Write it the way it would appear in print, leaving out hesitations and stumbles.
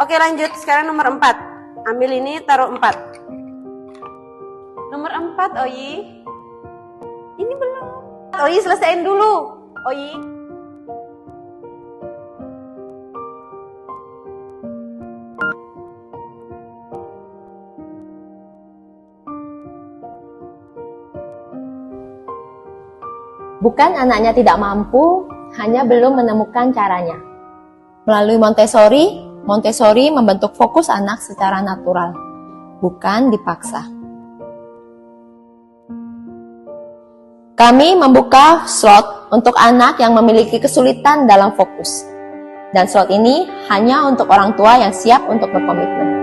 Oke, lanjut. Sekarang nomor 4. Ambil ini, taruh 4. Nomor 4, Oyi. Ini belum. Oyi, selesaiin dulu. Oyi. Bukan anaknya tidak mampu, hanya belum menemukan caranya. Melalui Montessori, Montessori membentuk fokus anak secara natural, bukan dipaksa. Kami membuka slot untuk anak yang memiliki kesulitan dalam fokus. Dan slot ini hanya untuk orang tua yang siap untuk berkomitmen.